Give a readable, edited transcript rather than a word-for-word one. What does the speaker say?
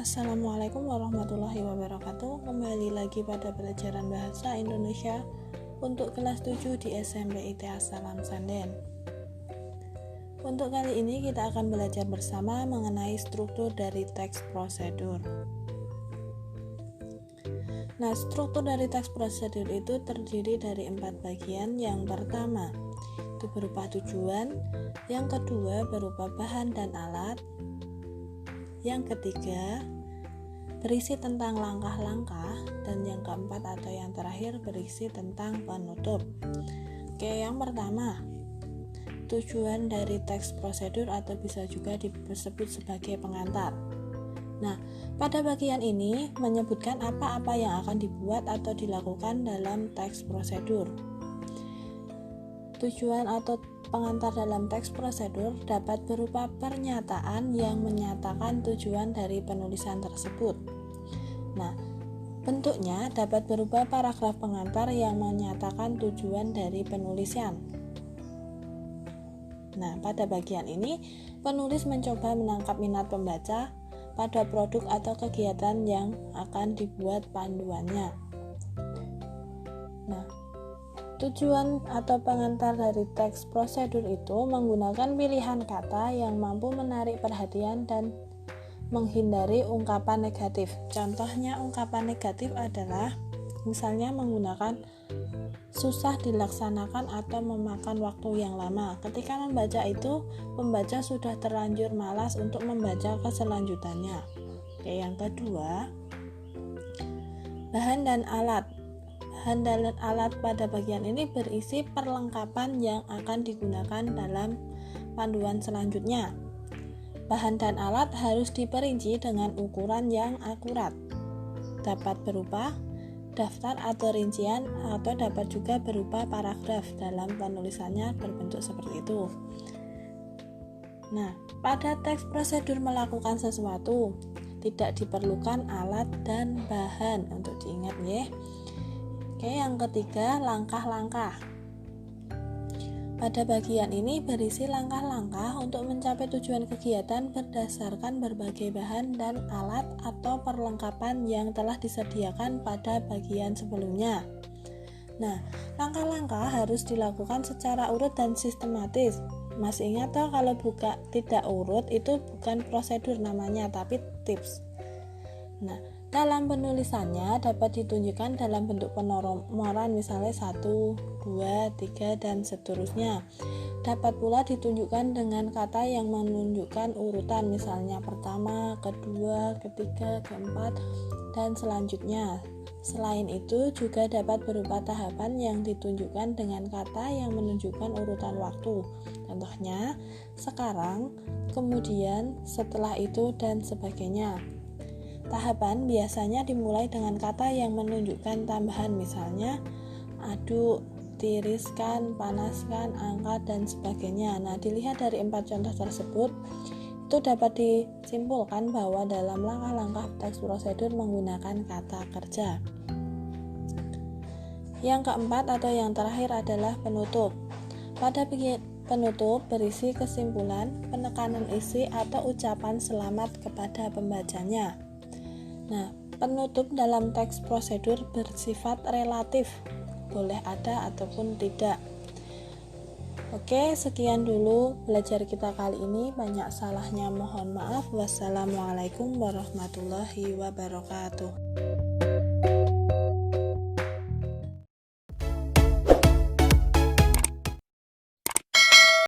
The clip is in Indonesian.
Assalamualaikum warahmatullahi wabarakatuh. Kembali lagi pada pelajaran Bahasa Indonesia untuk kelas 7 di SMP ITA Salam Sanden. Untuk kali ini kita akan belajar bersama mengenai struktur dari teks prosedur. Nah, struktur dari teks prosedur itu terdiri dari 4 bagian. Yang pertama itu berupa tujuan, yang kedua berupa bahan dan alat, yang ketiga berisi tentang langkah-langkah, dan yang keempat atau yang terakhir berisi tentang penutup. Oke, yang pertama, tujuan dari teks prosedur atau bisa juga disebut sebagai pengantar. Nah, pada bagian ini menyebutkan apa-apa yang akan dibuat atau dilakukan dalam teks prosedur. Tujuan atau pengantar dalam teks prosedur dapat berupa pernyataan yang menyatakan tujuan dari penulisan tersebut. Nah, bentuknya dapat berupa paragraf pengantar yang menyatakan tujuan dari penulisan. Nah, pada bagian ini, penulis mencoba menangkap minat pembaca pada produk atau kegiatan yang akan dibuat panduannya. Nah, tujuan atau pengantar dari teks prosedur itu menggunakan pilihan kata yang mampu menarik perhatian dan menghindari ungkapan negatif. Contohnya ungkapan negatif adalah misalnya menggunakan susah dilaksanakan atau memakan waktu yang lama. Ketika membaca itu, pembaca sudah terlanjur malas untuk membaca ke selanjutannya. Oke, yang kedua, bahan dan alat. Bahan dan alat pada bagian ini berisi perlengkapan yang akan digunakan dalam panduan selanjutnya. Bahan dan alat harus diperinci dengan ukuran yang akurat. Dapat berupa daftar atau rincian atau dapat juga berupa paragraf dalam penulisannya berbentuk seperti itu. Nah, pada teks prosedur melakukan sesuatu tidak diperlukan alat dan bahan, untuk diingat ya. Oke, yang ketiga, langkah-langkah. Pada bagian ini berisi langkah-langkah untuk mencapai tujuan kegiatan berdasarkan berbagai bahan dan alat atau perlengkapan yang telah disediakan pada bagian sebelumnya. Nah, langkah-langkah harus dilakukan secara urut dan sistematis. Masih ingat toh, kalau tidak urut itu bukan prosedur namanya, tapi tips. Nah, dalam penulisannya dapat ditunjukkan dalam bentuk penomoran, misalnya 1, 2, 3, dan seterusnya. Dapat pula ditunjukkan dengan kata yang menunjukkan urutan, misalnya pertama, kedua, ketiga, keempat, dan selanjutnya. Selain itu juga dapat berupa tahapan yang ditunjukkan dengan kata yang menunjukkan urutan waktu. Contohnya, sekarang, kemudian, setelah itu, dan sebagainya. Tahapan biasanya dimulai dengan kata yang menunjukkan tambahan, misalnya aduk, tiriskan, panaskan, angkat, dan sebagainya. Nah, dilihat dari 4 contoh tersebut, itu dapat disimpulkan bahwa dalam langkah-langkah teks prosedur menggunakan kata kerja. Yang keempat atau yang terakhir adalah penutup. Pada penutup berisi kesimpulan, penekanan isi, atau ucapan selamat kepada pembacanya. Nah, penutup dalam teks prosedur bersifat relatif, boleh ada ataupun tidak. Oke, sekian dulu belajar kita kali ini. Banyak salahnya mohon maaf. Wassalamualaikum warahmatullahi wabarakatuh.